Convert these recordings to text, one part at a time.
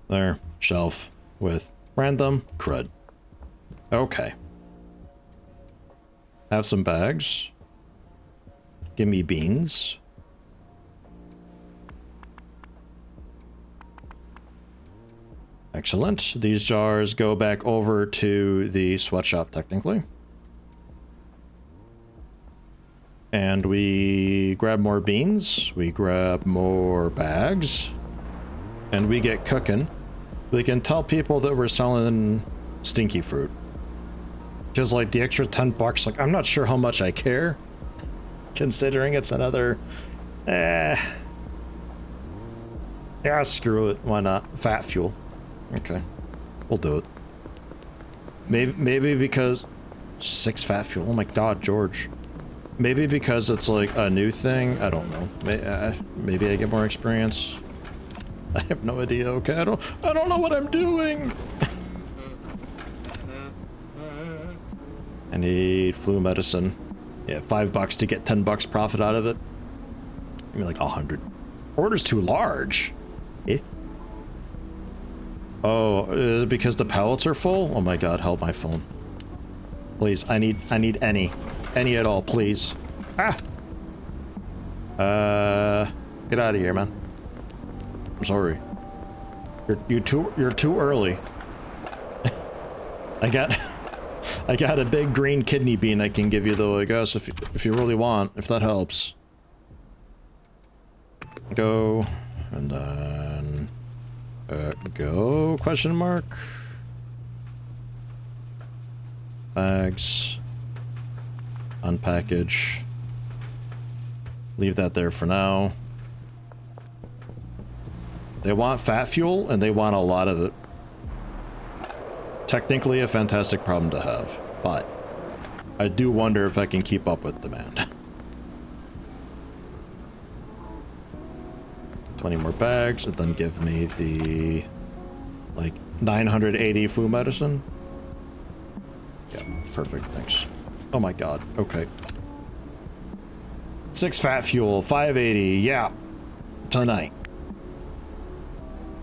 There, shelf with random crud. Okay. Have some bags. Give me beans. Excellent. These jars go back over to the sweatshop technically. And we grab more beans. We grab more bags. And we get cooking. We can tell people that we're selling stinky fruit. Just like the extra 10 bucks, like I'm not sure how much I care. Considering it's another yeah, screw it, why not? Fat fuel. Okay. We'll do it. Maybe because 6 fat fuel. Oh my god, George. Maybe because it's like a new thing. I don't know. Maybe I get more experience. I have no idea. Okay, I don't know what I'm doing. I need flu medicine. Yeah, $5 to get 10 bucks profit out of it. Give me like 100. Order's too large. Eh? Oh, because the pallets are full? Oh my god, help my phone. Please, I need any at all, please. Ah! Get out of here, man. I'm sorry. You're too early. I got a big green kidney bean I can give you though, I guess, if you really want, if that helps. Go, and then go, question mark. Bags. Unpackage. Leave that there for now. They want fat fuel, and they want a lot of it. Technically a fantastic problem to have, but I do wonder if I can keep up with demand. 20 more bags, and then give me the, like, 980 flu medicine. Yeah, perfect, thanks. Oh my god, okay. 6 fat fuel, 580, yeah. Tonight.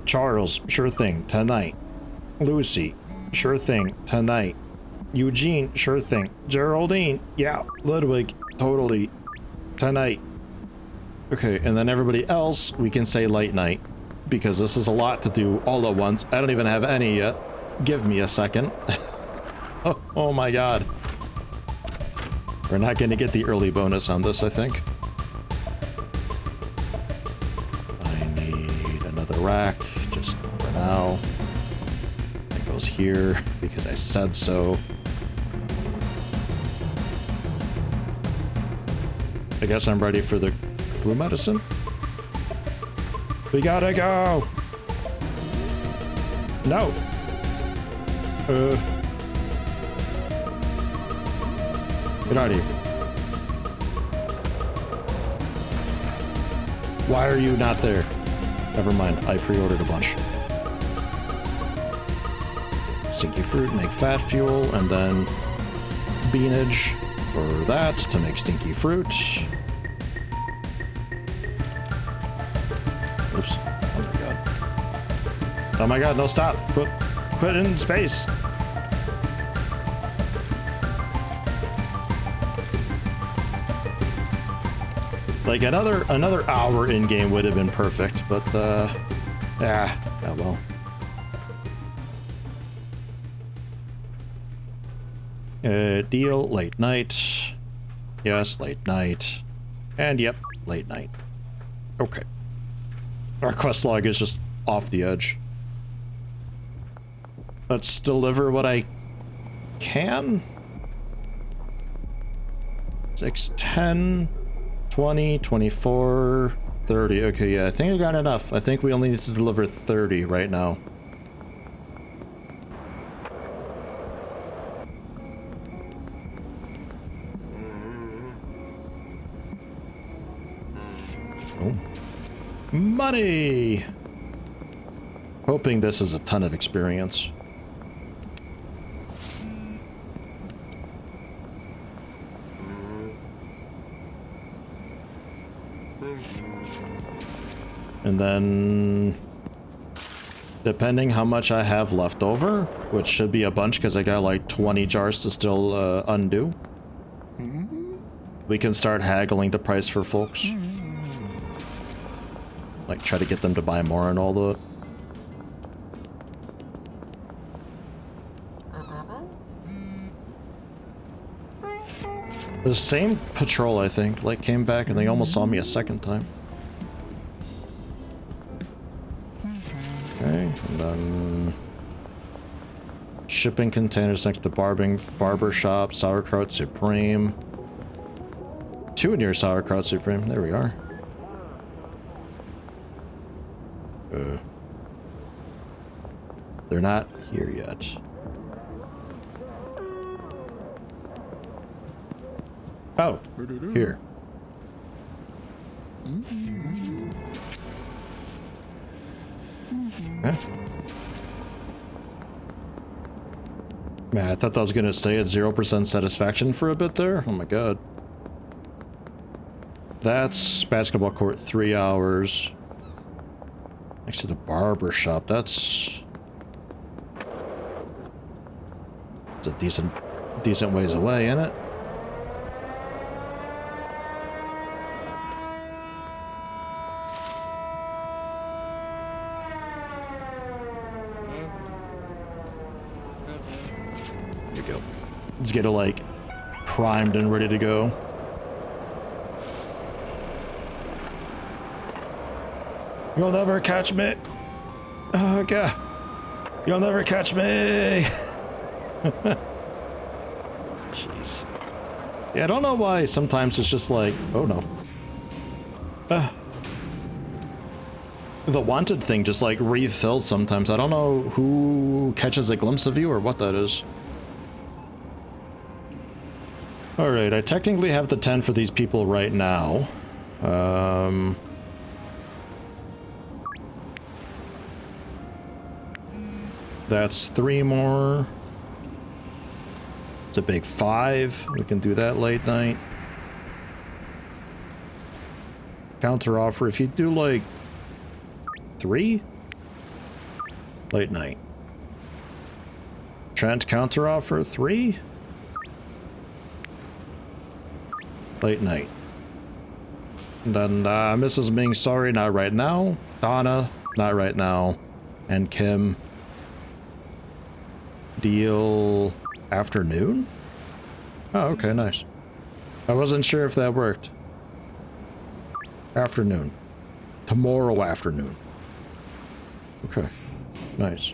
Charles, sure thing, tonight. Lucy, sure thing, tonight. Eugene, sure thing. Geraldine, yeah. Ludwig, totally. Tonight. Okay, and then everybody else, we can say late night. Because this is a lot to do all at once. I don't even have any yet. Give me a second. Oh my god. We're not going to get the early bonus on this, I think. I need another rack, just for now. It goes here, because I said so. I guess I'm ready for the flu medicine. We gotta go! No! Get out of here. Why are you not there? Never mind, I pre-ordered a bunch. Stinky fruit, make fat fuel, and then beanage for that to make stinky fruit. Oops. Oh my god. Oh my god, no, stop. Put in space. Like another hour in game would have been perfect, but yeah, well. Deal late night. Yes, late night. And yep, late night. Okay. Our quest log is just off the edge. Let's deliver what I can. 6, 10, 20, 24, 30. Okay, yeah, I think I got enough. I think we only need to deliver 30 right now. Oh. Money! Hoping this is a ton of experience. And then Depending how much I have left over, which should be a bunch because I got like 20 jars to still undo. We can start haggling the price for folks. Like try to get them to buy more and all the... The same patrol, I think, like came back and they almost saw me a second time. Okay, and then shipping containers next to barber shop, Sauerkraut Supreme. 2 near Sauerkraut Supreme. There we are. They're not here yet. Oh, here. Okay. Man, I thought that was gonna stay at 0% satisfaction for a bit there. Oh my god. That's basketball court, 3 hours. Next to the barber shop, that's a decent ways away, isn't it? There you go. Let's get it like primed and ready to go. You'll never catch me. Oh god. You'll never catch me. Jeez. Yeah, I don't know why sometimes it's just like, oh no. The wanted thing just like refills sometimes. I don't know who catches a glimpse of you or what that is. Alright, I technically have the 10 for these people right now. That's 3 more. It's a big 5. We can do that late night. Counter offer if you do like 3? Late night. Trent counter offer 3? Late night. And then Mrs. Ming, sorry, not right now. Donna, not right now. And Kim. Deal afternoon? Oh, okay, nice. I wasn't sure if that worked. Afternoon. Tomorrow afternoon. Okay, nice.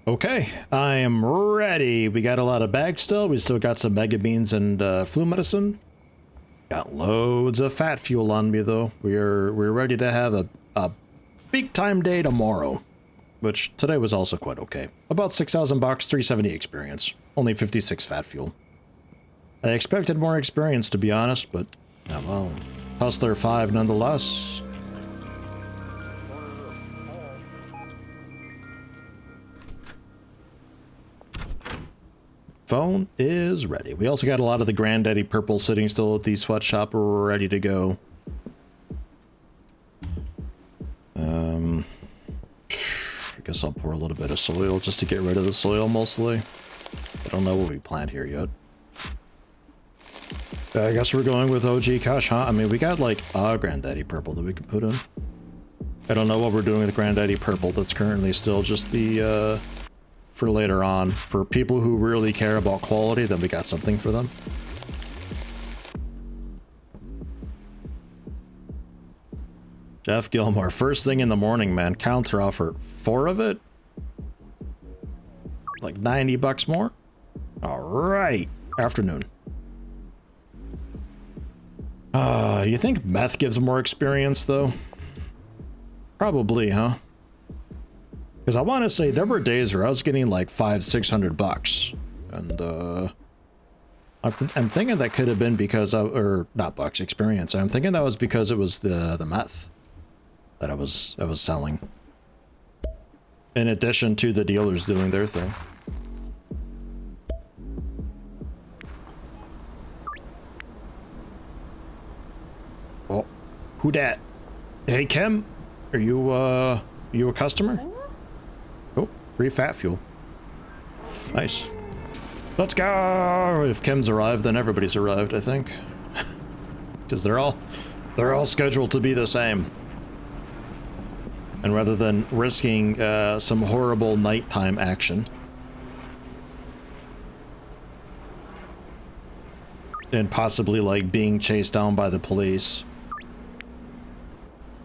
Okay, I am ready. We got a lot of bags still. We still got some mega beans and flu medicine. Got loads of fat fuel on me though. We're ready to have a big time day tomorrow, which today was also quite okay. About 6,000 bucks, 370 experience, only 56 fat fuel. I expected more experience to be honest, but well, Hustler 5 nonetheless. Phone is ready. We also got a lot of the Granddaddy Purple sitting still at the sweatshop ready to go. I guess I'll pour a little bit of soil just to get rid of the soil mostly. I don't know what we plant here yet. I guess we're going with OG Kush, huh? I mean, we got like a Granddaddy Purple that we can put in. I don't know what we're doing with Granddaddy Purple. That's currently still just the, for later on. For people who really care about quality, then we got something for them. Jeff Gilmore, first thing in the morning, man. Counter offer 4 of it? Like 90 bucks more? Alright. Afternoon. You think meth gives more experience, though? Probably, huh? Because I want to say there were days where I was getting like 500-600 bucks. And, I'm thinking that could have been because of, or not bucks, experience. I'm thinking that was because it was the meth that I was selling. In addition to the dealers doing their thing. Who dat? Hey, Kim, are you a customer? Oh, free fat fuel. Nice. Let's go! If Kim's arrived, then everybody's arrived, I think. Because they're all scheduled to be the same. And rather than risking some horrible nighttime action and possibly like being chased down by the police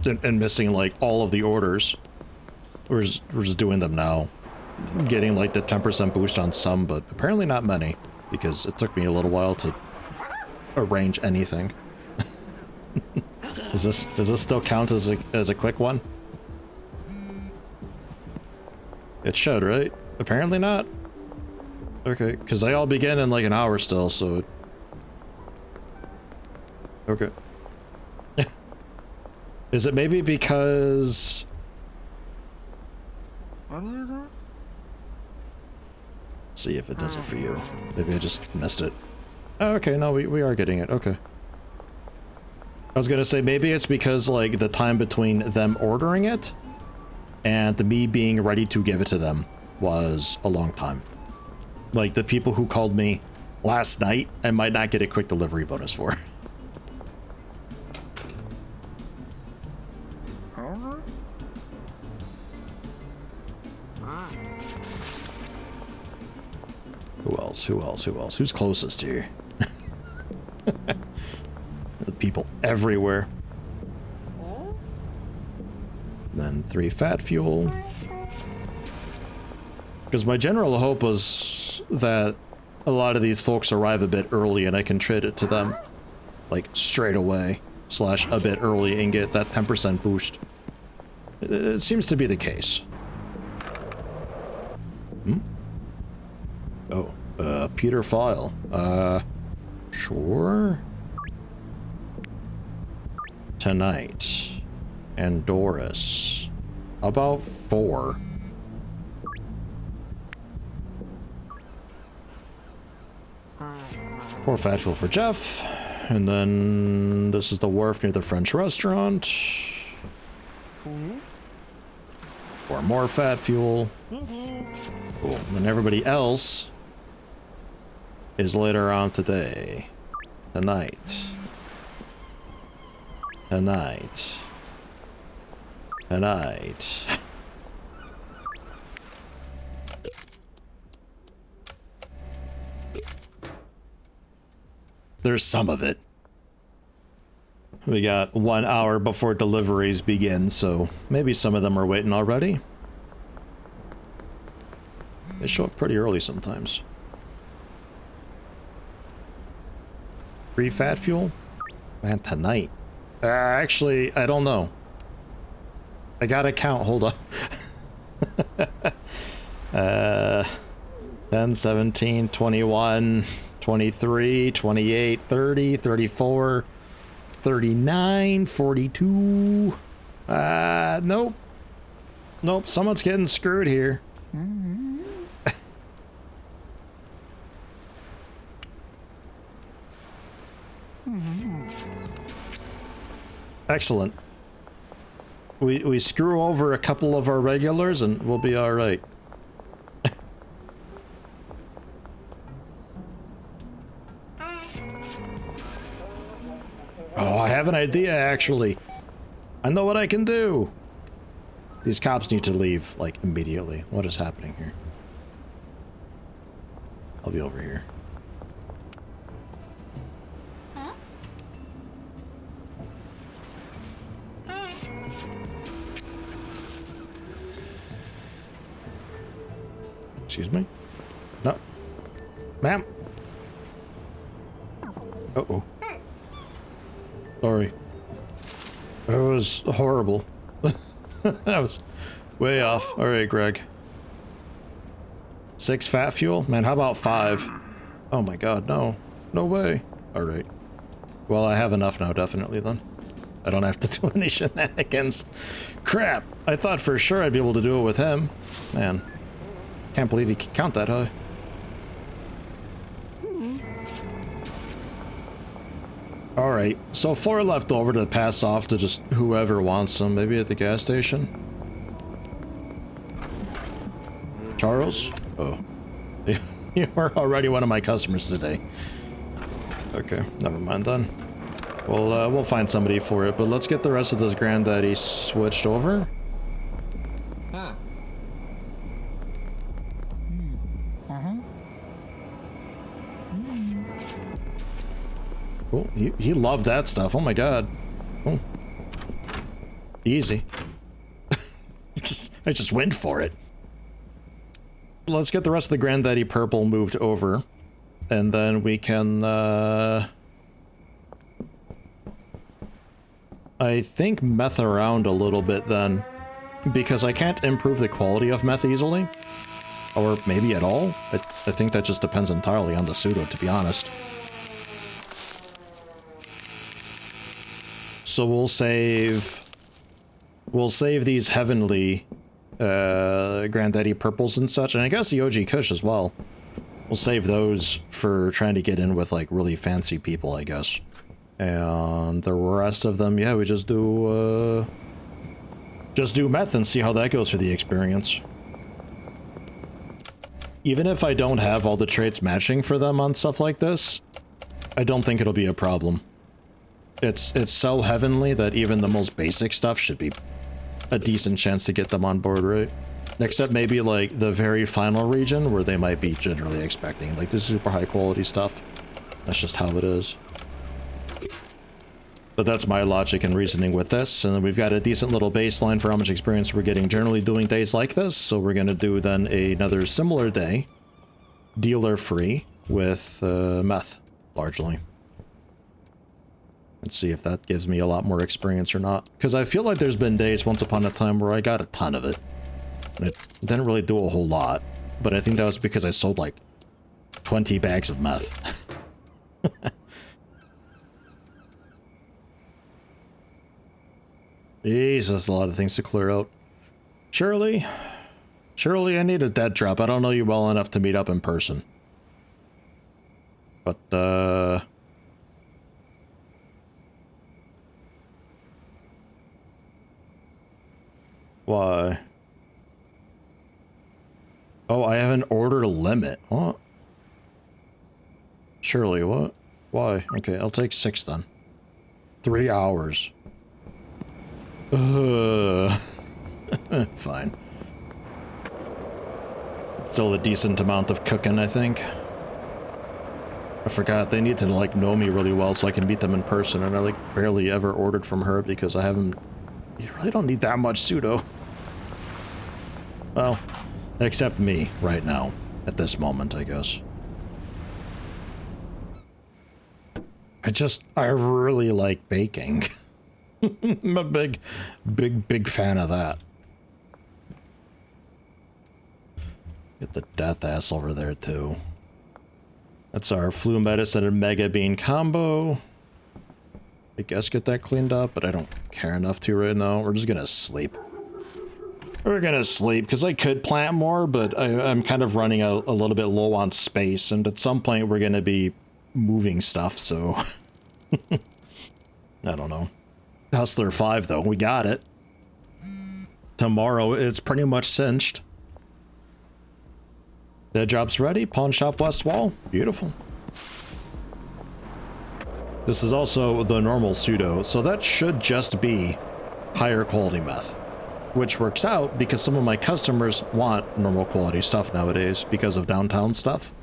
and missing like all of the orders, we're just doing them now. Getting like the 10% boost on some, but apparently not many, because it took me a little while to arrange anything. Does this still count as a quick one? It should, right? Apparently not. Okay, because they all begin in like an hour still, so... Okay. Is it maybe because... See if it does it for you. Maybe I just missed it. Oh, okay, no, we are getting it. Okay. I was gonna say, maybe it's because, like, the time between them ordering it and me being ready to give it to them was a long time. Like, the people who called me last night, I might not get a quick delivery bonus for. Who else? Who's closest here? The people everywhere. Then 3 fat fuel. Because my general hope was that a lot of these folks arrive a bit early and I can trade it to them. Like, straight away. / a bit early and get that 10% boost. It seems to be the case. Oh. Peter File. Sure. Tonight. And Doris. About 4. More fat fuel for Jeff. And then this is the wharf near the French restaurant. Or more fat fuel. Cool. And then everybody else is later on today. Tonight. Tonight. Tonight. There's some of it. We got 1 hour before deliveries begin, so maybe some of them are waiting already. They show up pretty early sometimes. Free fat fuel? Man, tonight. Actually, I don't know. I gotta count, hold up. 10, 17, 21, 23, 28, 30, 34, 39, 42. Nope. Nope, someone's getting screwed here. Excellent. We screw over a couple of our regulars and we'll be all right. Oh, I have an idea, actually. I know what I can do. These cops need to leave, like, immediately. What is happening here? I'll be over here. Excuse me? No. Ma'am. Uh-oh. Sorry. That was horrible. That was way off. Alright, Greg. 6 fat fuel? Man, how about 5? Oh my god, no. No way. Alright. Well, I have enough now, definitely, then. I don't have to do any shenanigans. Crap! I thought for sure I'd be able to do it with him. Man. Can't believe he can count that high. Alright, so 4 left over to pass off to just whoever wants them. Maybe at the gas station? Charles? Oh. You were already one of my customers today. Okay, never mind then. We'll find somebody for it, but let's get the rest of this Granddaddy switched over. Oh, he loved that stuff. Oh my god. Oh. Easy. I just went for it. Let's get the rest of the Granddaddy Purple moved over. And then we can, I think meth around a little bit then. Because I can't improve the quality of meth easily. Or maybe at all. I think that just depends entirely on the pseudo, to be honest. So we'll save these heavenly Granddaddy Purples and such, and I guess the OG Kush as well. We'll save those for trying to get in with like really fancy people, I guess. And the rest of them, yeah, we just do meth and see how that goes for the experience. Even if I don't have all the traits matching for them on stuff like this, I don't think it'll be a problem. It's so heavenly that even the most basic stuff should be a decent chance to get them on board, right? Except maybe like the very final region where they might be generally expecting like the super high quality stuff. That's just how it is. But that's my logic and reasoning with this, and then we've got a decent little baseline for how much experience we're getting generally doing days like this, so we're gonna do then another similar day, dealer free, with meth, largely. Let's see if that gives me a lot more experience or not. Because I feel like there's been days once upon a time where I got a ton of it. And it didn't really do a whole lot. But I think that was because I sold like 20 bags of meth. Jesus, a lot of things to clear out. Shirley, I need a dead drop. I don't know you well enough to meet up in person. But, why? Oh, I have an order limit. What? Surely, what? Why? Okay, I'll take 6 then. 3 hours. Fine. Still a decent amount of cooking, I think. I forgot, they need to, like, know me really well so I can meet them in person, and I, like, barely ever ordered from her because I haven't... You really don't need that much pseudo. Well, except me, right now. At this moment, I guess. I really like baking. I'm a big fan of that. Get the death ass over there, too. That's our flu medicine and mega bean combo. I guess get that cleaned up, but I don't care enough to right now. We're just gonna sleep. We're gonna sleep, because I could plant more, but I'm kind of running a little bit low on space, and at some point we're gonna be moving stuff, so... I don't know. Hustler 5, though. We got it. Tomorrow, it's pretty much cinched. Dead job's ready. Pawn shop west wall. Beautiful. This is also the normal pseudo, so that should just be higher quality meth. Which works out because some of my customers want normal quality stuff nowadays because of downtown stuff.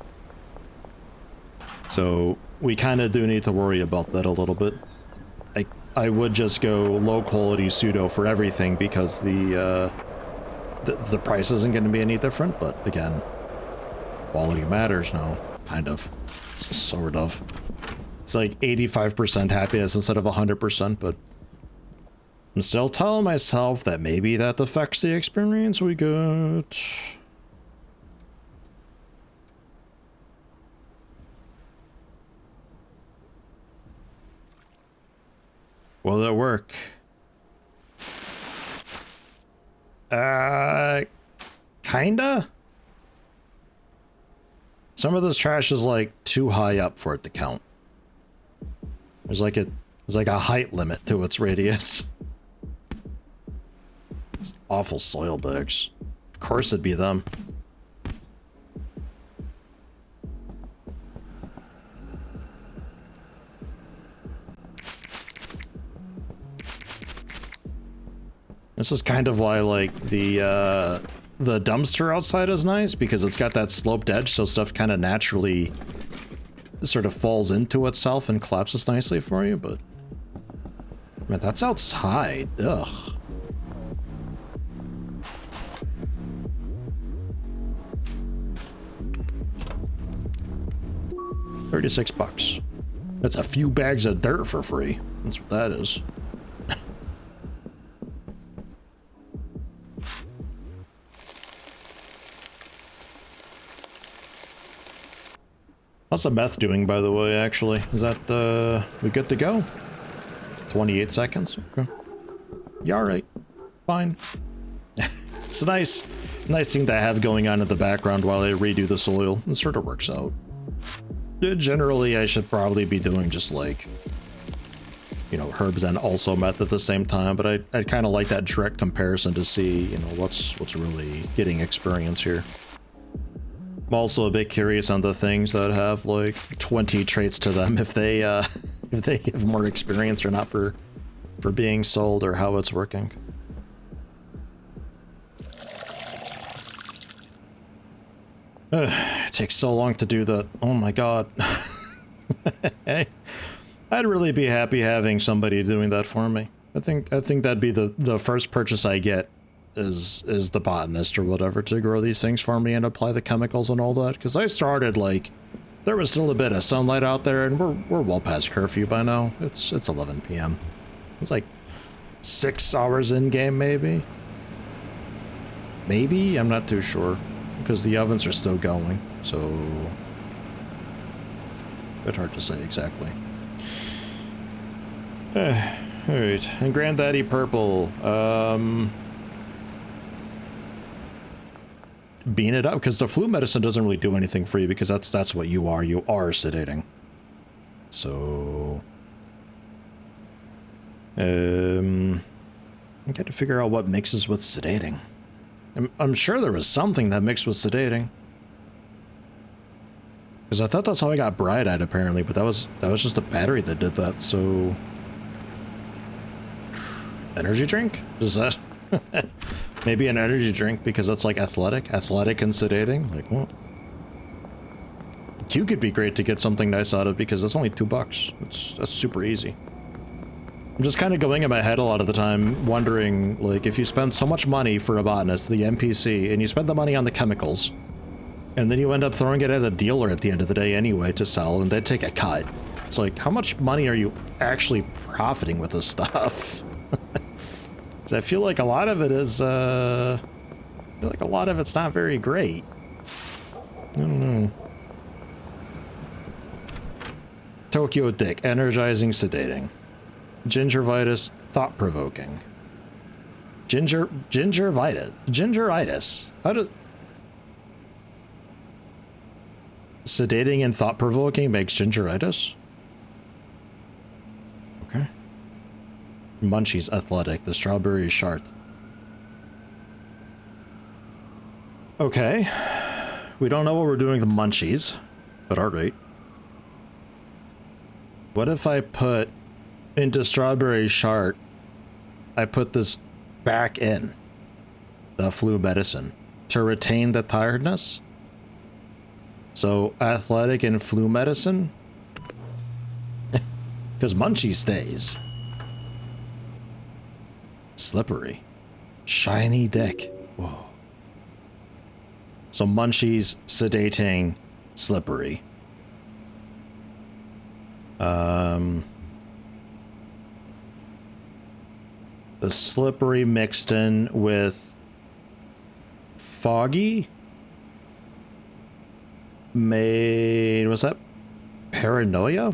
So we kind of do need to worry about that a little bit. I would just go low quality pseudo for everything because the price isn't going to be any different, but again, quality matters now, kind of, sort of. It's like 85% happiness instead of 100%, but I'm still telling myself that maybe that affects the experience we get. Will it work? Kinda? Some of this trash is like too high up for it to count. There's like a height limit to its radius. It's awful soil bags. Of course it'd be them. This is kind of why, like, the dumpster outside is nice, because it's got that sloped edge, so stuff kind of naturally sort of falls into itself and collapses nicely for you, but... Man, that's outside. Ugh. $36. That's a few bags of dirt for free. That's what that is. How's the meth doing, by the way, actually? Is that, we good to go? 28 seconds? Okay. Yeah, alright. Fine. It's a nice thing to have going on in the background while I redo the soil. It sort of works out. Generally, I should probably be doing just like, you know, herbs and also meth at the same time, but I'd kind of like that direct comparison to see, you know, what's really getting experience here. I'm also a bit curious on the things that have like 20 traits to them, if they have more experience or not for being sold, or how it's working. It takes so long to do that. Oh my god. I'd really be happy having somebody doing that for me. I think that'd be the first purchase I get is the botanist or whatever to grow these things for me and apply the chemicals and all that. Because I started, like, there was still a bit of sunlight out there, and we're well past curfew by now. It's 11 p.m. It's like 6 hours in game, maybe. Maybe? I'm not too sure. Because the ovens are still going, so... a bit hard to say exactly. Alright, and Granddaddy Purple, bean it up, because the flu medicine doesn't really do anything for you, because that's what you are sedating. So... I got to figure out what mixes with sedating. I'm sure there was something that mixed with sedating. Because I thought that's how I got bright-eyed, apparently, but that was just a battery that did that, so... Energy drink? Is that... Maybe an energy drink, because that's like athletic and sedating? Like, what? Q could be great to get something nice out of, because that's only $2. That's super easy. I'm just kind of going in my head a lot of the time, wondering, like, if you spend so much money for a botanist, the NPC, and you spend the money on the chemicals, and then you end up throwing it at a dealer at the end of the day anyway to sell, and they take a cut. It's like, how much money are you actually profiting with this stuff? Because I feel like a lot of it is, I feel like a lot of it's not very great. I don't know. Tokyo Dick, energizing, sedating. Gingivitis, thought-provoking. Gingeritis. How does... Sedating and thought-provoking makes gingeritis? Okay. Munchies, athletic. The strawberry shart. Okay. We don't know what we're doing with the munchies, but alright. What if I put... into strawberry shart, I put this back in the flu medicine to retain the tiredness. So athletic and flu medicine, because Munchie stays. Slippery, shiny dick. Whoa. So Munchies, sedating, slippery. The slippery mixed in with foggy made, was that paranoia?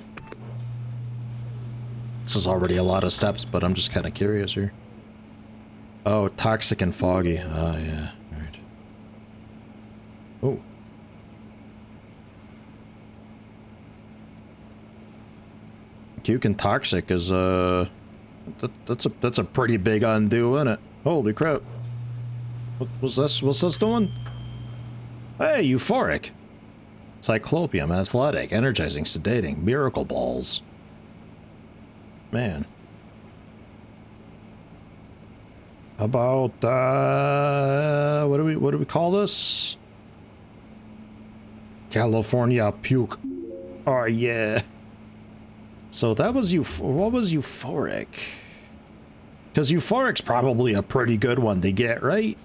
This is already a lot of steps, but I'm just kind of curious here. Oh, toxic and foggy. Oh, yeah. All right. Oh. Cuke and Toxic is, that's a pretty big undo, isn't it? Holy crap. What's this doing? Hey, Euphoric. Cyclopeum, Athletic, Energizing, Sedating, Miracle Balls. Man. How about, what do we call this? California Puke. Oh, yeah. So that was what was Euphoric? Because Euphoric's probably a pretty good one to get, right?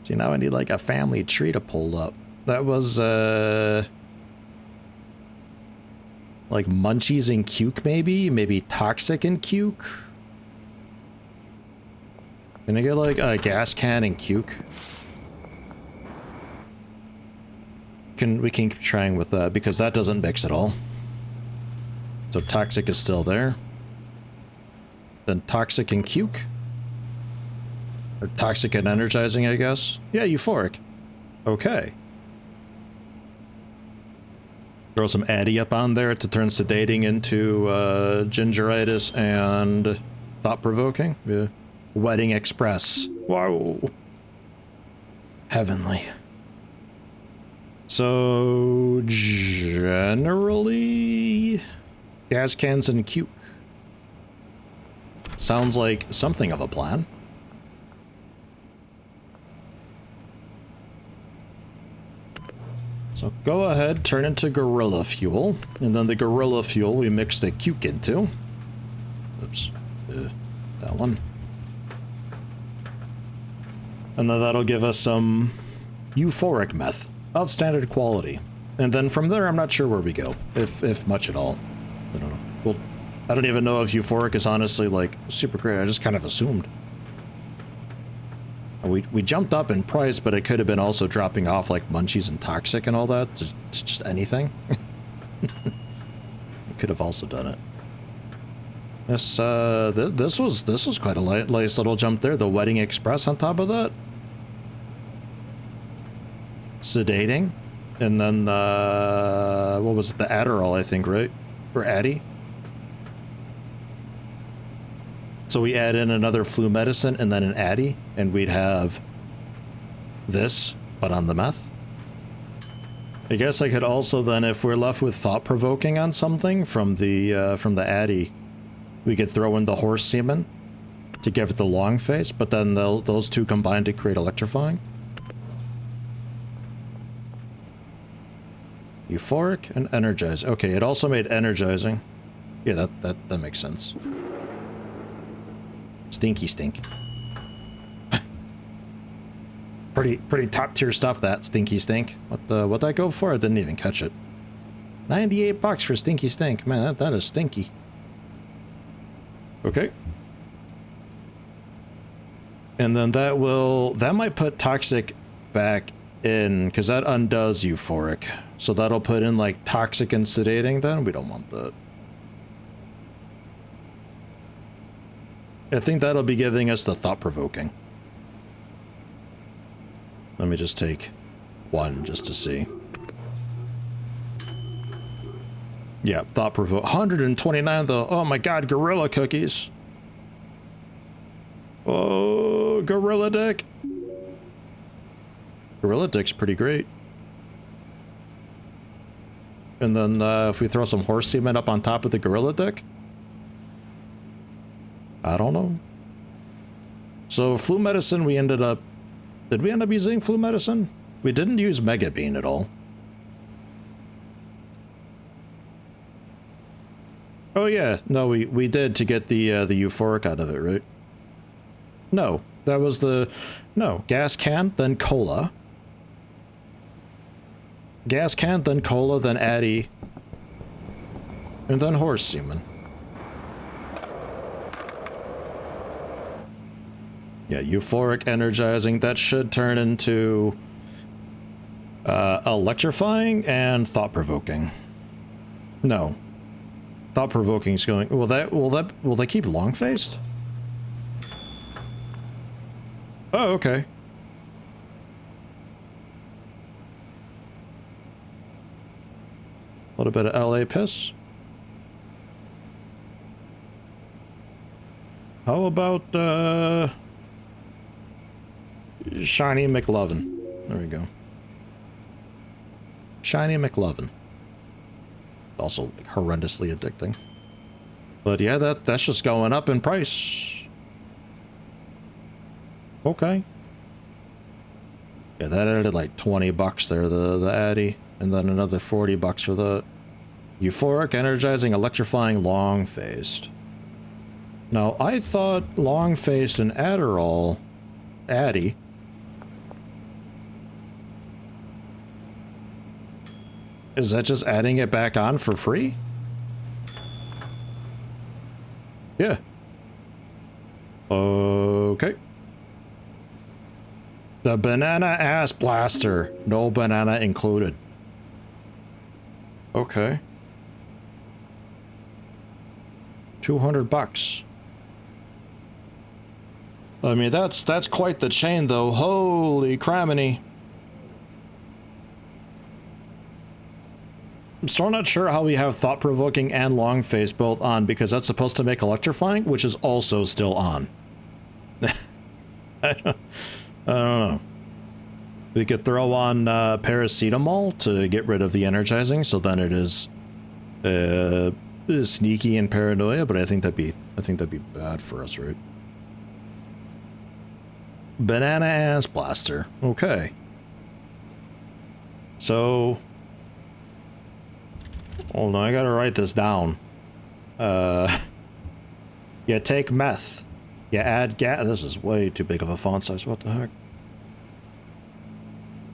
See, now I need like a family tree to pull up. That was, like Munchies and Cuke, maybe? Maybe Toxic and Cuke? Can I get like a Gas Can and Cuke? We can keep trying with that because that doesn't mix at all. So Toxic is still there. Then Toxic and Cuke? Or Toxic and Energizing, I guess? Yeah, Euphoric. Okay. Throw some Addy up on there to turn Sedating into Gingeritis and Thought-Provoking. Yeah. Wedding Express. Whoa. Heavenly. So, generally, Gas Cans and Cuke. Sounds like something of a plan. So go ahead, turn into Gorilla Fuel, and then the Gorilla Fuel we mix the Cuke into. Oops, that one. And then that'll give us some Euphoric Meth. Of standard quality. And then from there, I'm not sure where we go, if much at all. I don't know. Well, I don't even know if Euphoric is honestly, like, super great. I just kind of assumed. We jumped up in price, but it could have been also dropping off, like, Munchies and Toxic and all that. Just anything. We could have also done it. This was quite a nice little jump there. The Wedding Express on top of that. Sedating, and then what was it, the Adderall, I think, right? Or Addy. So we add in another flu medicine and then an Addy, and we'd have this, but on the meth. I guess I could also then, if we're left with Thought-Provoking on something from the Addy, we could throw in the Horse Semen to give it the long face, but then those two combine to create Electrifying. Euphoric and Energize. Okay, it also made Energizing. Yeah, that makes sense. Stinky Stink. pretty top tier stuff, that Stinky Stink. What'd I go for? I didn't even catch it. 98 bucks for Stinky Stink. Man, that is stinky. Okay. And then that might put Toxic back in, because that undoes Euphoric. So that'll put in like Toxic and Sedating then. We don't want that. I think that'll be giving us the Thought-Provoking. Let me just take one just to see. Yeah, Thought-Provoke. 129 though. Oh my god, Gorilla Cookies. Oh, Gorilla Dick. Gorilla Dick's pretty great. And then if we throw some Horse Semen up on top of the Gorilla Dick? I don't know. So flu medicine, we ended up... Did we end up using flu medicine? We didn't use Mega Bean at all. Oh yeah, no, we did to get the Euphoric out of it, right? No, that was the... No, Gas Can, then Cola. Gas Can, then Cola, then Addy. And then Horse Semen. Yeah, Euphoric, Energizing, that should turn into Electrifying and Thought-Provoking. No. Thought-Provoking's going... Will they keep long-faced? Oh, okay. A little bit of LA piss. How about, Shiny McLovin? There we go. Shiny McLovin. Also like, horrendously addicting. But yeah, that's just going up in price. Okay. Yeah, that added like 20 bucks there, the Addy. And then another 40 bucks for the Euphoric, Energizing, Electrifying, Long-Faced. Now, I thought Long-Faced and Adderall... Addy... Is that just adding it back on for free? Yeah. Okay. The Banana Ass Blaster. No banana included. Okay. 200 bucks. I mean, that's quite the chain, though. Holy craminy. I'm still not sure how we have Thought-Provoking and Long-Face both on, because that's supposed to make Electrifying, which is also still on. I don't know. We could throw on Paracetamol to get rid of the Energizing, so then it is sneaky and paranoia, but I think that'd be bad for us, right? Banana Ass Blaster. Okay. So... Hold on, I gotta write this down. You take meth. You add gas. This is way too big of a font size. What the heck?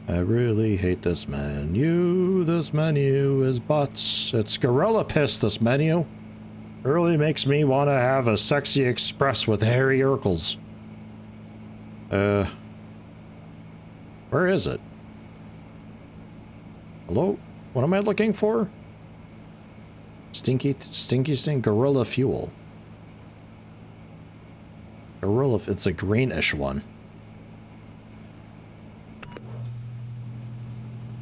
I really hate this menu. This menu is butts. It's Gorilla Piss, this menu. Really makes me want to have a sexy express with Harry Urkels. Where is it? Hello? What am I looking for? Stinky Gorilla Fuel. Gorilla, it's a greenish one.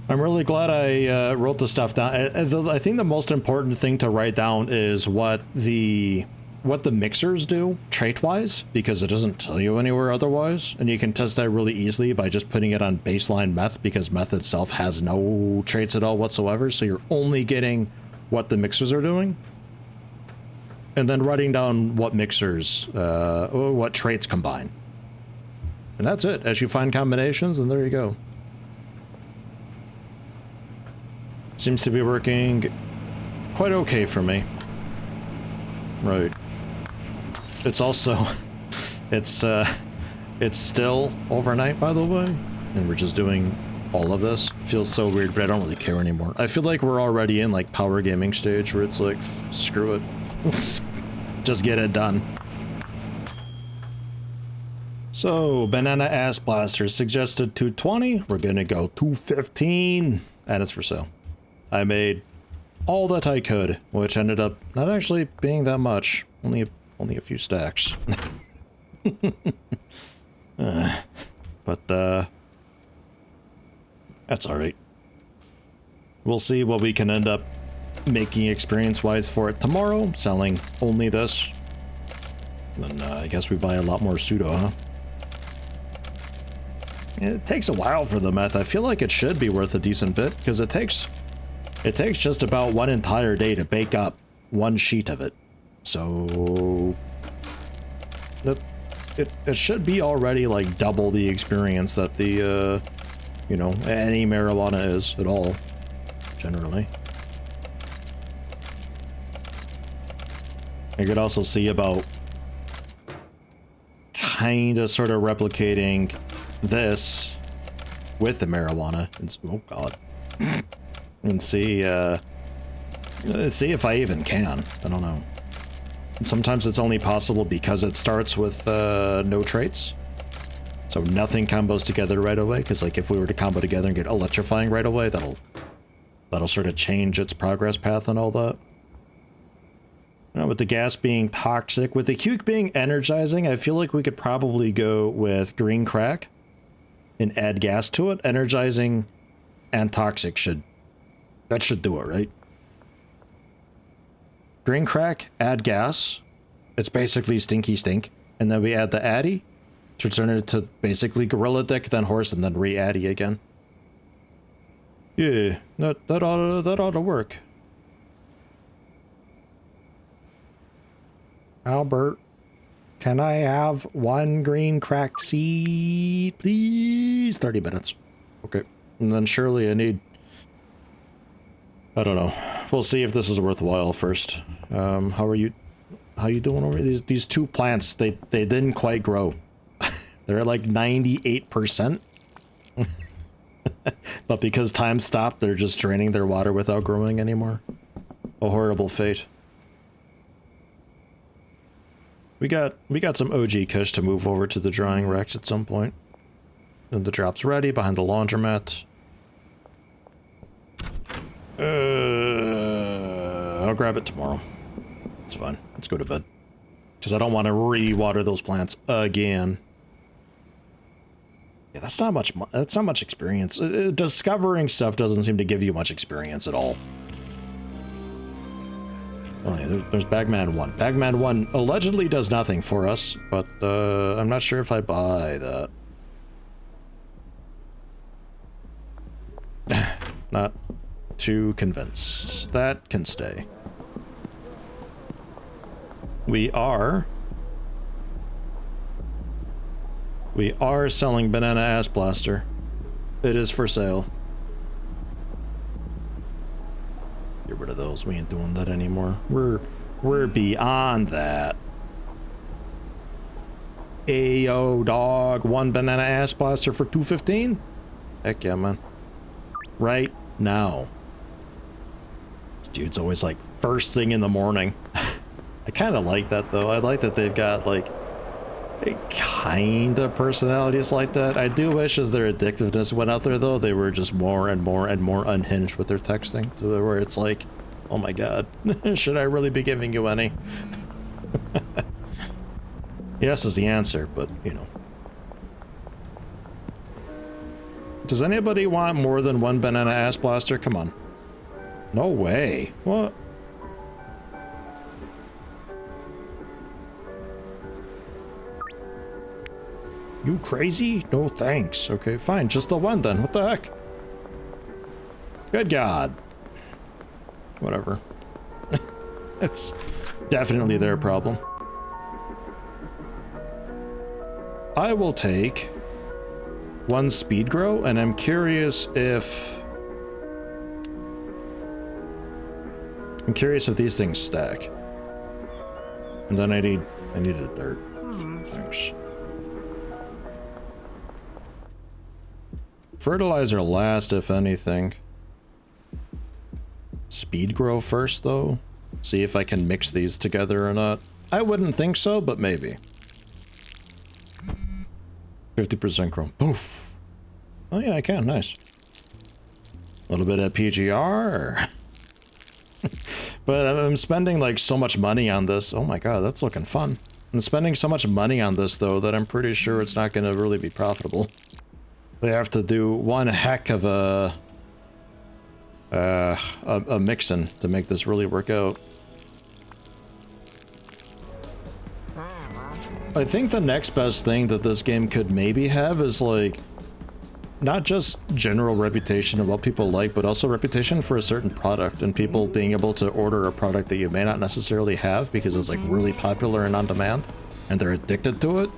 I'm really glad I wrote the stuff down. I think the most important thing to write down is what the mixers do trait-wise, because it doesn't tell you anywhere otherwise, and you can test that really easily by just putting it on baseline meth, because meth itself has no traits at all whatsoever, so you're only getting what the mixers are doing, and then writing down what mixers, what traits combine. And that's it. As you find combinations, and there you go. Seems to be working quite okay for me. Right. It's also, it's still overnight, by the way, and we're just doing all of this. Feels so weird, but I don't really care anymore. I feel like we're already in like power gaming stage where it's like, screw it. Just get it done. So, Banana Ass Blaster suggested 220. We're gonna go 215, and it's for sale. I made all that I could, which ended up not actually being that much. Only a few stacks. But that's alright. We'll see what we can end up making experience-wise for it tomorrow, selling only this. Then I guess we buy a lot more pseudo, huh? It takes a while for the meth. I feel like it should be worth a decent bit, because it takes just about one entire day to bake up one sheet of it. So it should be already like double the experience that the you know, any marijuana is at all, generally. I could also see about kinda sort of replicating this with the marijuana. And, oh god. And see if I even can. I don't know. Sometimes it's only possible because it starts with no traits. So nothing combos together right away, because like if we were to combo together and get electrifying right away, that'll sort of change its progress path and all that. You know, with the gas being toxic, with the cuke being energizing, I feel like we could probably go with green crack and add gas to it. Energizing and toxic should do it, right? Green crack, add gas. It's basically stinky stink. And then we add the Addy to turn it to basically gorilla dick, then horse, and then re-Addy again. Yeah, that ought to work. Albert, can I have one green crack seed, please? 30 minutes. Okay. And then surely I need... I don't know. We'll see if this is worthwhile first. How are you doing over here? These two plants, they didn't quite grow. They're at like 98%. But because time stopped, they're just draining their water without growing anymore. A horrible fate. We got some OG Kush to move over to the drying racks at some point. And the drop's ready behind the laundromat. I'll grab it tomorrow. It's fine. Let's go to bed. Because I don't want to re-water those plants again. Yeah, that's not much experience. Discovering stuff doesn't seem to give you much experience at all. Oh yeah, there's Bagman 1. Bagman 1 allegedly does nothing for us, but I'm not sure if I buy that. Not too convinced. That can stay. We are selling Banana Ass Blaster. It is for sale. Get rid of those. We ain't doing that anymore. We're beyond that. Ayo, dog. One Banana Ass Blaster for $2.15? Heck yeah, man. Right now. This dude's always like first thing in the morning. I kind of like that though. I like that they've got like kind of personalities like that. I do wish as their addictiveness went out there though, they were just more and more and more unhinged with their texting to where it's like, oh my god, should I really be giving you any? Yes is the answer, but you know. Does anybody want more than one Banana Ass Blaster? Come on. No way. What? You crazy? No thanks. Okay, fine. Just the one then. What the heck? Good God. Whatever. It's definitely their problem. I will take one speed grow, and I'm curious if these things stack. And then I need a dirt. Thanks. Fertilizer last, if anything. Speed grow first, though. See if I can mix these together or not. I wouldn't think so, but maybe. 50% chrome. Poof. Oh yeah, I can. Nice. A little bit of PGR. But I'm spending like so much money on this. Oh my god, that's looking fun. I'm spending so much money on this though that I'm pretty sure it's not going to really be profitable. We have to do one heck of a mixin' to make this really work out. I think the next best thing that this game could maybe have is like not just general reputation of what people like, but also reputation for a certain product and people being able to order a product that you may not necessarily have because it's like really popular and on demand and they're addicted to it.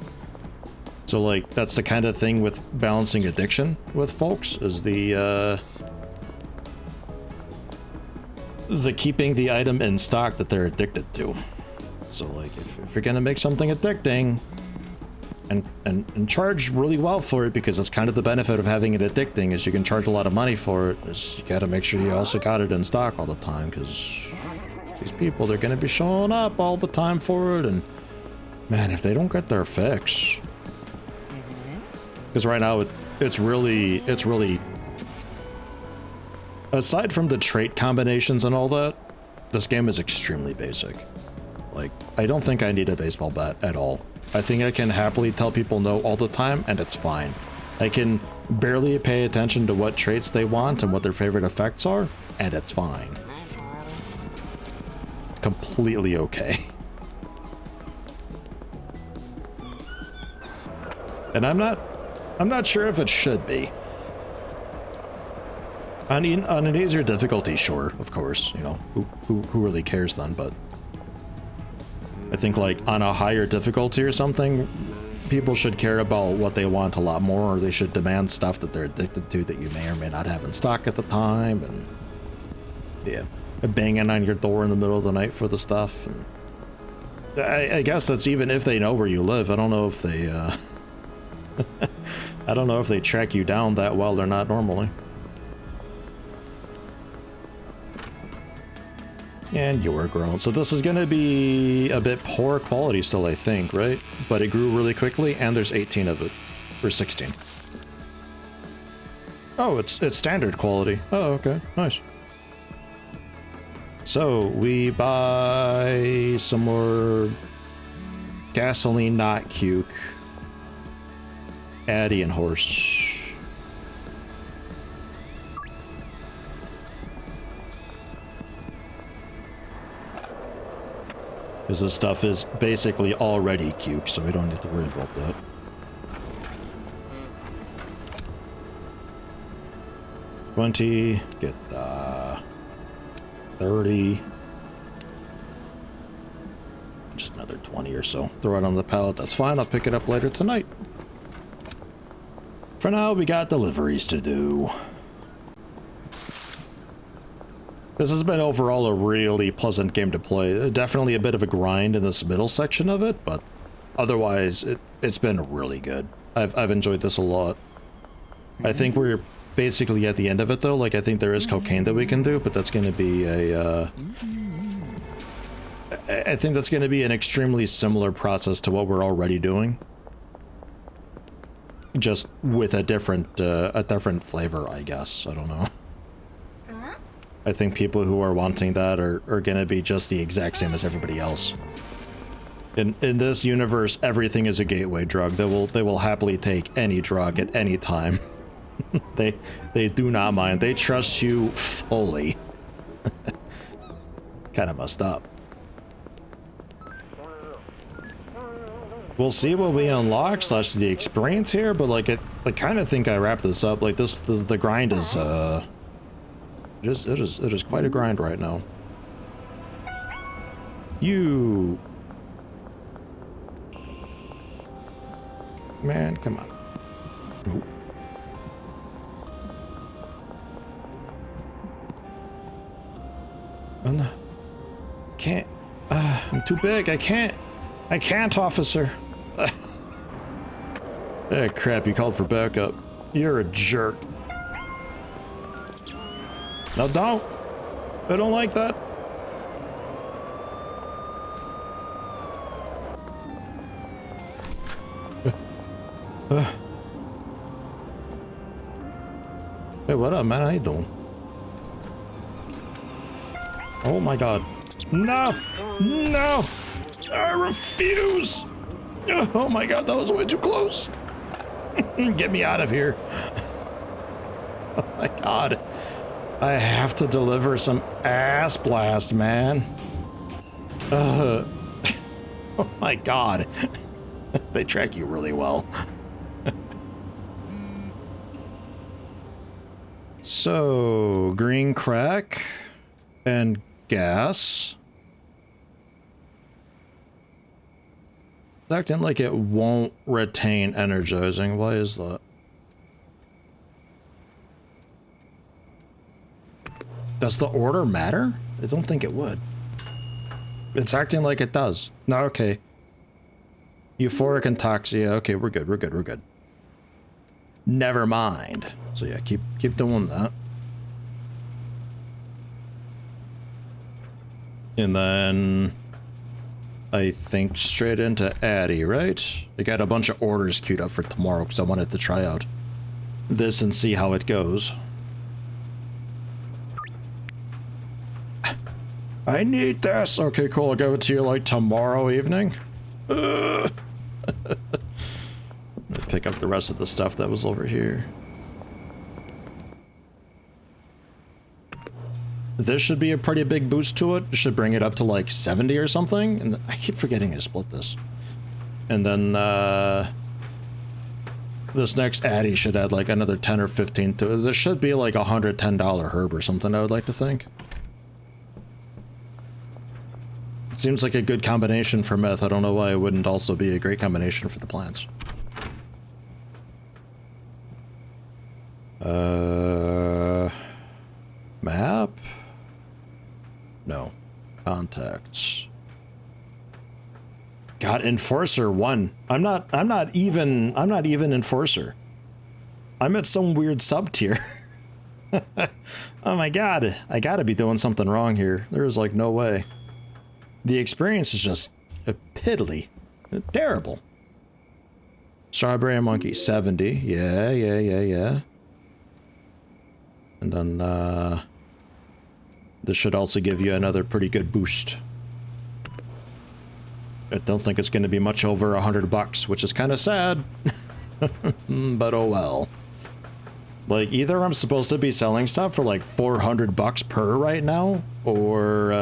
So like that's the kind of thing with balancing addiction with folks is the keeping the item in stock that they're addicted to. So like if you're gonna make something addicting and charge really well for it, because that's kind of the benefit of having it addicting is you can charge a lot of money for it, is you gotta make sure you also got it in stock all the time, because these people, they're gonna be showing up all the time for it, and man, if they don't get their fix, because right now it's really aside from the trait combinations and all that, this game is extremely basic. Like, I don't think I need a baseball bat at all. I think I can happily tell people no all the time, and it's fine. I can barely pay attention to what traits they want and what their favorite effects are, and it's fine. completely okay. And I'm not sure if it should be. On an easier difficulty, sure, of course, you know, who really cares then, but I think like on a higher difficulty or something, people should care about what they want a lot more, or they should demand stuff that they're addicted to that you may or may not have in stock at the time, and yeah, banging on your door in the middle of the night for the stuff. And I guess that's even if they know where you live. I don't know if they, I don't know if they track you down that well or not normally. And you're grown. So this is going to be a bit poor quality still, I think, right? But it grew really quickly, and there's 18 of it. Or 16. Oh, it's standard quality. Oh, okay. Nice. So, we buy some more gasoline, not cuke. Addy and horse. Because this stuff is basically already cuke, so we don't need to worry about that. $20, get 30. Just another 20 or so. Throw it on the pallet, that's fine, I'll pick it up later tonight. For now, we got deliveries to do. This has been overall a really pleasant game to play. Definitely a bit of a grind in this middle section of it, but otherwise it's been really good. I've enjoyed this a lot. I think we're basically at the end of it though. Like I think there is cocaine that we can do, but that's going to be a I think that's going to be an extremely similar process to what we're already doing. Just with a different flavor, I guess. I don't know. I think people who are wanting that are gonna be just the exact same as everybody else. In this universe, everything is a gateway drug. They will happily take any drug at any time. they do not mind. They trust you fully. Kind of messed up. We'll see what we unlock / the experience here, but like I kind of think I wrapped this up. Like this the grind is it is quite a grind right now. You man, come on. Ooh. Oh no. Can't. I'm too big. I can't, officer. Eh, crap, you called for backup. You're a jerk. No, don't. I don't like that. Hey, what up, man? How you doing? Oh my god. No! No! I refuse! Oh my god, that was way too close. Get me out of here. Oh my god. I have to deliver some ass blast, man. Oh my god. They track you really well. So, green crack and gas. It's acting like it won't retain energizing. Why is that? Does the order matter? I don't think it would. It's acting like it does. No, okay. Euphoric and toxia. Okay, we're good, we're good, we're good. Never mind. So yeah, keep doing that. And then I think straight into Addy, right? I got a bunch of orders queued up for tomorrow because I wanted to try out this and see how it goes. I need this. Okay, cool. I'll give it to you like tomorrow evening. Pick up the rest of the stuff that was over here. This should be a pretty big boost to it. It should bring it up to like 70 or something. And I keep forgetting to split this. And then this next Addy should add like another 10 or 15 to it. This should be like a $110 herb or something, I would like to think. It seems like a good combination for meth. I don't know why it wouldn't also be a great combination for the plants. Map? No. Contacts. God, Enforcer 1. I'm not even Enforcer. I'm at some weird sub tier. Oh my god, I gotta be doing something wrong here. There's like no way. The experience is just piddly. Terrible. Strawberry and Monkey, 70. Yeah. And then, this should also give you another pretty good boost. I don't think it's going to be much over $100, which is kind of sad. But oh well. Like, either I'm supposed to be selling stuff for like $400 per right now, or,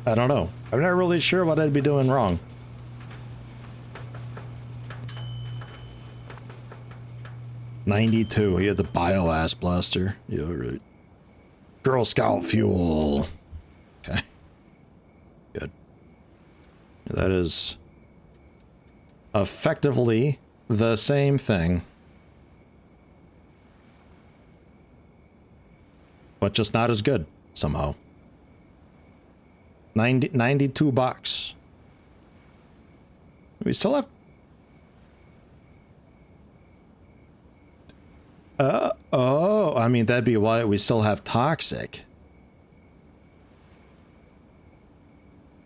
I don't know. I'm not really sure what I'd be doing wrong. $92. He had the Bioass Blaster. Yeah, right. Girl Scout Fuel. Okay. Good. That is effectively the same thing. But just not as good, somehow. 92 bucks. We still have... oh, I mean, that'd be why we still have Toxic.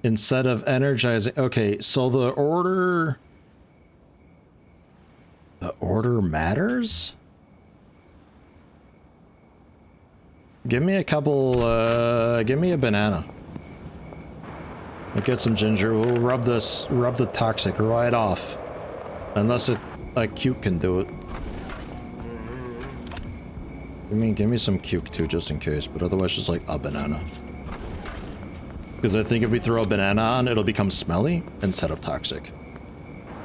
Instead of energizing... Okay, so the order... The order matters? Give me a couple, give me a banana. I'll get some ginger. We'll rub the Toxic right off. Unless a Cuke can do it. Give me some Cuke too, just in case, but otherwise just like a banana. Because I think if we throw a banana on, it'll become smelly instead of toxic.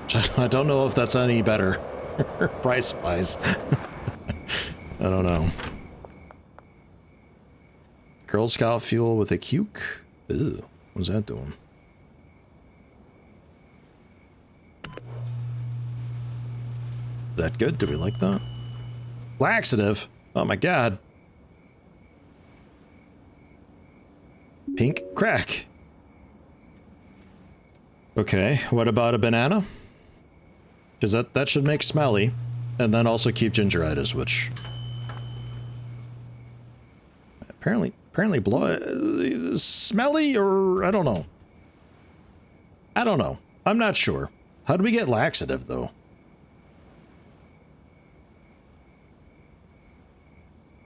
Which I don't know if that's any better. Price-wise. I don't know. Girl Scout Fuel with a Cuke? Ew, what's that doing? Is that good? Do we like that? Laxative? Oh my god. Pink crack. Okay, what about a banana? Because that should make smelly, and then also keep gingeritis, which... Apparently smelly, or I don't know. I don't know. I'm not sure. How do we get laxative, though?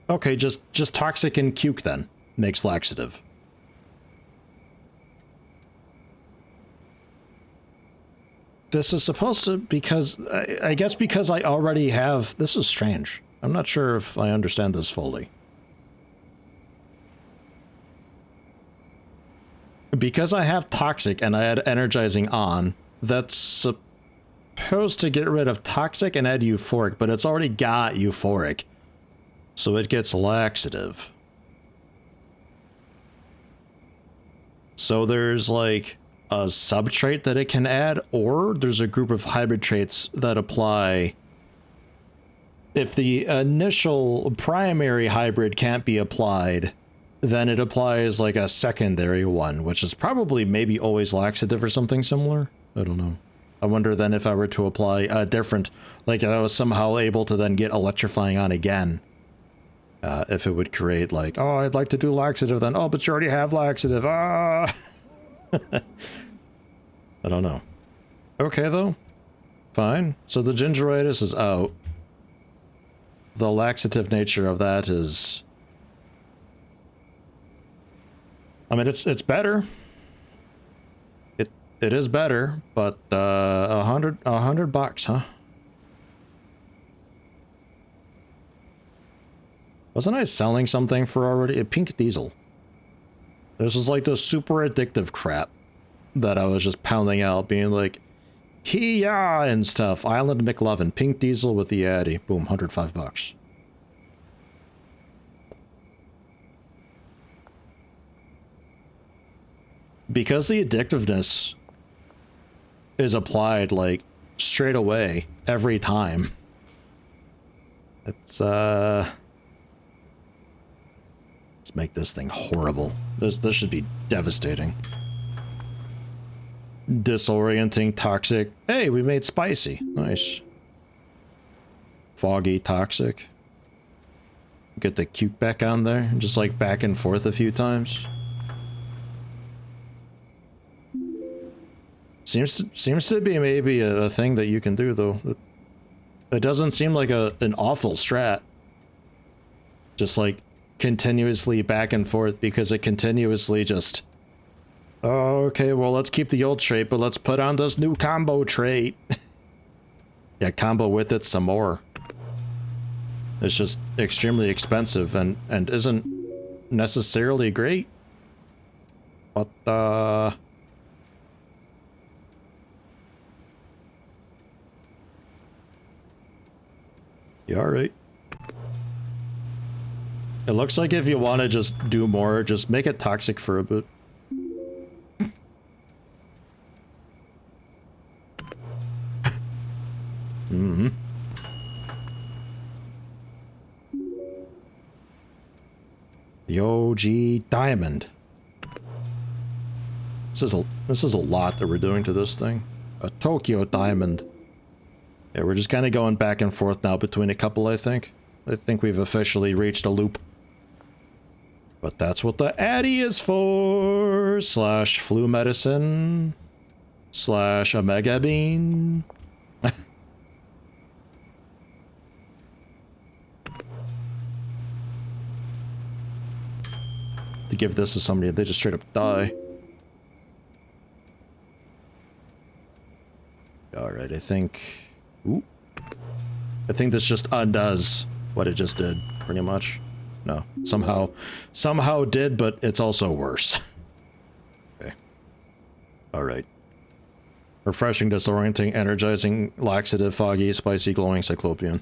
Okay, just Toxic and Cuke then makes laxative. This is supposed to, because I guess because I already have, this is strange. I'm not sure if I understand this fully. Because I have Toxic and I had Energizing on, that's supposed to get rid of Toxic and add Euphoric, but it's already got Euphoric. So it gets laxative. So there's like a subtrait that it can add, or there's a group of hybrid traits that apply. If the initial primary hybrid can't be applied, then it applies like a secondary one, which is probably maybe always laxative or something similar. I don't know. I wonder then if I were to apply a different, like I was somehow able to then get electrifying on again. If it would create like, oh, I'd like to do laxative then. Oh, but you already have laxative. Ah! I don't know. Okay, though. Fine. So the gingeritis is out. The laxative nature of that is... I mean, it's better. It is better, but $100, huh? Wasn't I selling something for already? A pink diesel. This was like the super addictive crap that I was just pounding out, being like, Kia and stuff. Island McLovin, pink diesel with the Addy. Boom, $105. Because the addictiveness is applied like straight away every time. It's let's make this thing horrible. This should be devastating. Disorienting, toxic. Hey, we made spicy. Nice. Foggy, toxic. Get the cuke back on there. Just like back and forth a few times. Seems to be maybe a thing that you can do though. It doesn't seem like an awful strat. Just like continuously back and forth because it continuously just, oh, okay, well let's keep the old trait, but let's put on this new combo trait. Yeah, combo with it some more. It's just extremely expensive and isn't necessarily great. But you alright? It looks like if you want to just do more, just make it toxic for a bit. Mm-hmm. The OG Diamond. This is a lot that we're doing to this thing. A Tokyo Diamond. Yeah, we're just kind of going back and forth now between a couple, I think. I think we've officially reached a loop. But that's what the Addy is for! Slash flu medicine. Slash Omega Bean. To give this to somebody, they just straight up die. Alright, I think... Ooh. I think this just undoes what it just did, pretty much. No, somehow did, but it's also worse. Okay. Alright. Refreshing, disorienting, energizing, laxative, foggy, spicy, glowing, cyclopean.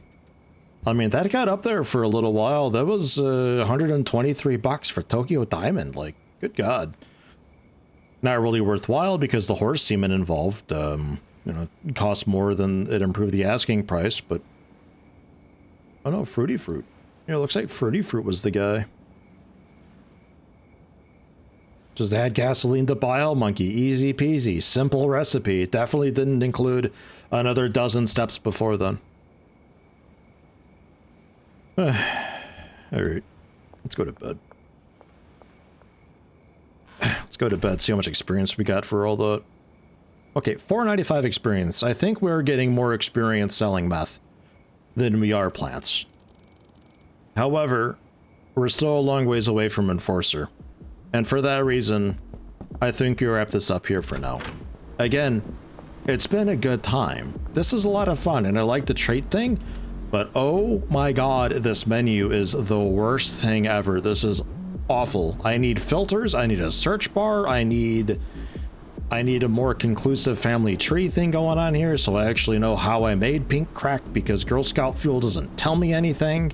I mean, that got up there for a little while. That was $123 for Tokyo Diamond. Like, good God. Not really worthwhile because the horse semen involved, you know, cost more than it improved the asking price, but... Oh no, Fruity Fruit. You know, it looks like Fruity Fruit was the guy. Just add gasoline to Bile Monkey. Easy peasy. Simple recipe. Definitely didn't include another dozen steps before then. Alright. Let's go to bed. Let's go to bed, see how much experience we got for all the... Okay, 495 experience. I think we're getting more experience selling meth than we are plants. However, we're still a long ways away from Enforcer. And for that reason, I think we wrap this up here for now. Again, it's been a good time. This is a lot of fun, and I like the trait thing, but oh my god, this menu is the worst thing ever. This is awful. I need filters, I need a search bar, I need a more conclusive family tree thing going on here so I actually know how I made pink crack because Girl Scout Fuel doesn't tell me anything.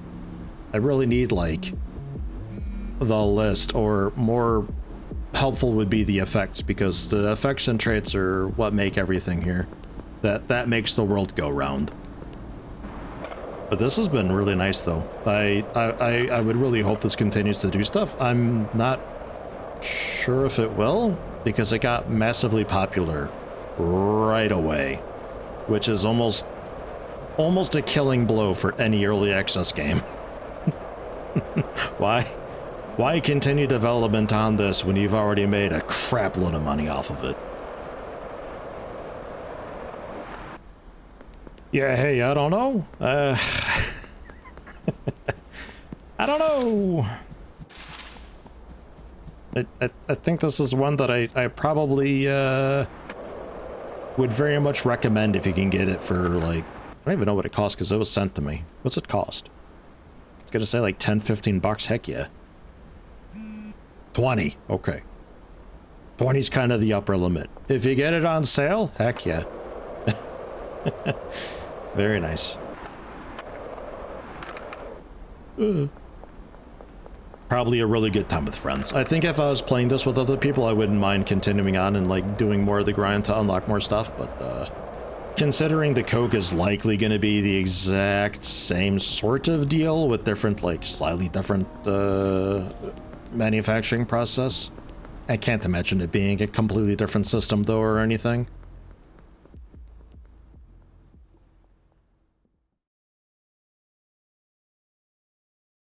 I really need, like, the list, or more helpful would be the effects, because the effects and traits are what make everything here. That makes the world go round. But this has been really nice, though. I would really hope this continues to do stuff. I'm not sure if it will, because it got massively popular right away, which is almost a killing blow for any early access game. Why continue development on this when you've already made a crap load of money off of it? Yeah, hey, I don't know. I don't know. I think this is one that I probably would very much recommend if you can get it for, like, I don't even know what it costs because it was sent to me. What's it cost? was gonna say like 10, 15 bucks. Heck yeah. 20. Okay. 20's kind of the upper limit. If you get it on sale, heck yeah. Very nice. Probably a really good time with friends. I think if I was playing this with other people, I wouldn't mind continuing on and like doing more of the grind to unlock more stuff, but considering the Coke is likely going to be the exact same sort of deal with different, like slightly different manufacturing process, I can't imagine it being a completely different system though or anything.